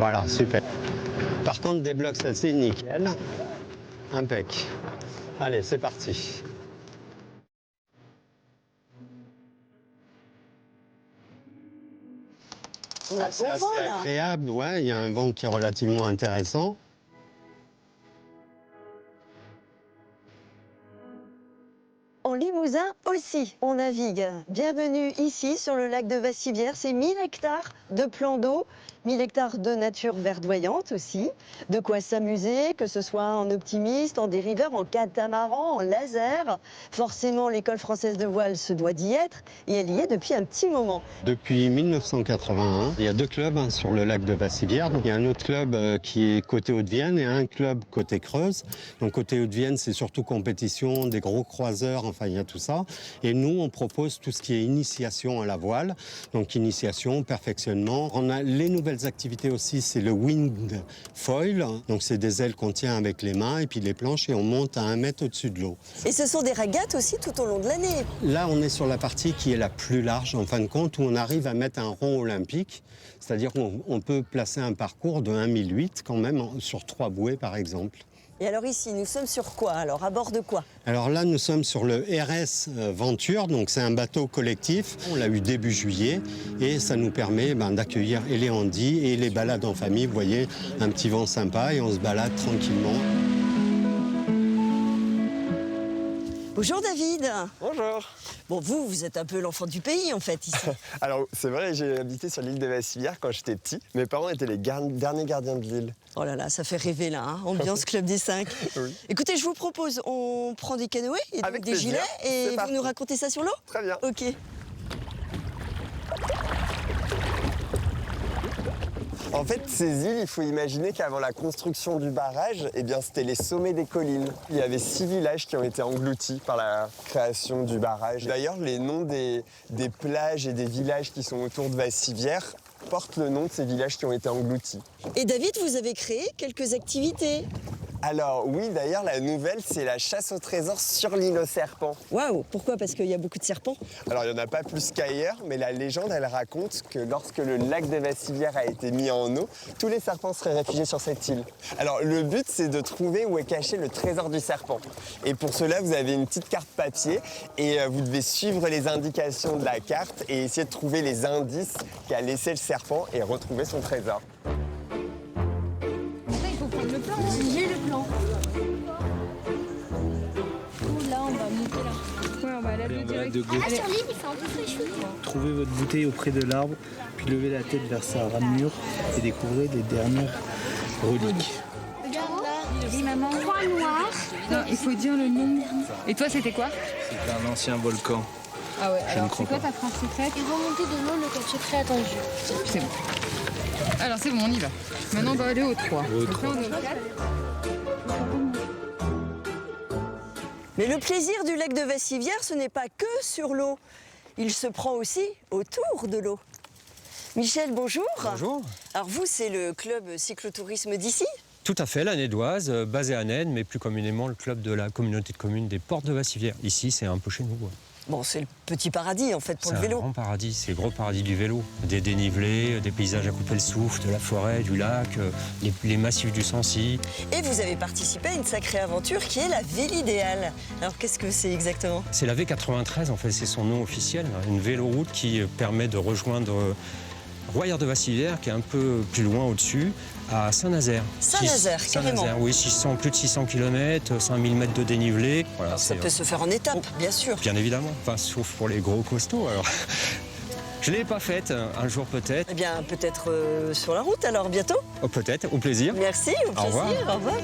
Voilà, super. Par contre, des blocs, ça c'est nickel. Impec. Allez, c'est parti. C'est assez agréable, ouais, il y a un vent qui est relativement intéressant. En Limousin aussi, on navigue. Bienvenue ici sur le lac de Vassivière. C'est 1000 hectares de plans d'eau, 1000 hectares de nature verdoyante aussi. De quoi s'amuser, que ce soit en optimiste, en dériveur, en catamaran, en laser. Forcément, l'école française de voile se doit d'y être et elle y est depuis un petit moment. Depuis 1981, il y a 2 clubs sur le lac de Vassivière. Donc, il y a un autre club qui est côté Haute-Vienne et un club côté Creuse. Donc côté Haute-Vienne, c'est surtout compétition, des gros croiseurs, enfin il y a tout ça. Et nous, on propose tout ce qui est initiation à la voile. Donc initiation, perfectionnement. On a les nouvelles activités aussi, c'est le wind foil. Donc c'est des ailes qu'on tient avec les mains et puis les planches et on monte à 1 mètre au-dessus de l'eau. Et ce sont des régates aussi tout au long de l'année. Là, on est sur la partie qui est la plus large, en fin de compte, où on arrive à mettre un rond olympique. C'est-à-dire qu'on peut placer un parcours de 1,8 quand même sur 3 bouées, par exemple. Et alors ici, nous sommes sur quoi? Alors à bord de quoi? Alors là, nous sommes sur le RS Venture, donc c'est un bateau collectif. On l'a eu début juillet et ça nous permet d'accueillir et les handis et les balades en famille. Vous voyez, un petit vent sympa et on se balade tranquillement. Bonjour David. Bonjour. Bon, vous êtes un peu l'enfant du pays en fait ici. Alors c'est vrai, j'ai habité sur l'île de Vassivière quand j'étais petit. Mes parents étaient les derniers gardiens de l'île. Oh là là, ça fait rêver là, hein. Ambiance Club des 5. Oui. Écoutez, je vous propose, on prend des canoës et Avec des plaisir. gilets et C'est parti. vous nous racontez ça sur l'eau? Très bien. Ok. En fait, ces îles, il faut imaginer qu'avant la construction du barrage, eh bien, c'était les sommets des collines. Il y avait 6 villages qui ont été engloutis par la création du barrage. D'ailleurs, les noms des plages et des villages qui sont autour de Vassivière portent le nom de ces villages qui ont été engloutis. Et David, vous avez créé quelques activités. Alors oui, d'ailleurs, la nouvelle, c'est la chasse au trésor sur l'île aux serpents. Waouh, pourquoi? Parce qu'il y a beaucoup de serpents. Alors, il n'y en a pas plus qu'ailleurs, mais la légende, elle raconte que lorsque le lac de Vassivière a été mis en eau, tous les serpents seraient réfugiés sur cette île. Alors, le but, c'est de trouver où est caché le trésor du serpent. Et pour cela, vous avez une petite carte papier et vous devez suivre les indications de la carte et essayer de trouver les indices qu'a laissé le serpent et retrouver son trésor. Il faut prendre le plan. J'ai le plan. Là, on va monter là. Ouais, on va aller à deux direct. De gauche. Ah, sur l'île, il fait un peu fraîchou. Trouvez votre bouteille auprès de l'arbre, puis levez la tête vers sa ramure et découvrez les dernières reliques. Regarde là. Oui, maman. 3 noirs. Non, il faut dire le nom. Et toi, c'était quoi? C'est un ancien volcan. Ah ouais, Je ne crois c'est quoi pas. ta phrase secrète? Et remonter de l'eau, le code secret attendu. C'est bon. Alors c'est bon, on y va. Maintenant, on va aller au 3. Au 3. Mais le plaisir du lac de Vassivière, ce n'est pas que sur l'eau. Il se prend aussi autour de l'eau. Michel, bonjour. Bonjour. Alors vous, c'est le club cyclotourisme d'ici? Tout à fait, la Nédoise, basée à Nède, mais plus communément le club de la communauté de communes des Portes de Vassivière. Ici, c'est un peu chez nous. Ouais. Bon, c'est le petit paradis en fait pour le C'est un vélo. grand paradis, c'est le gros paradis du vélo. Des dénivelés, des paysages à couper le souffle, de la forêt, du lac, les massifs du Sancy. Et vous avez participé à une sacrée aventure qui est la Vélidéale. Alors qu'est-ce que c'est exactement? C'est la V93, en fait, c'est son nom officiel. Une véloroute qui permet de rejoindre Royère de Vassivière, qui est un peu plus loin au-dessus, à Saint-Nazaire. Saint-Nazaire, carrément. Saint-Nazaire, oui, plus de 600 km, 5000 mètres de dénivelé. Voilà, Alors, ça peut se faire en étapes, bien sûr. Bien évidemment, enfin, sauf pour les gros costauds. Alors. Je ne l'ai pas faite, un jour peut-être. Eh bien, peut-être sur la route alors, bientôt. Oh, peut-être, au plaisir. Merci, au plaisir. Au revoir. Au revoir.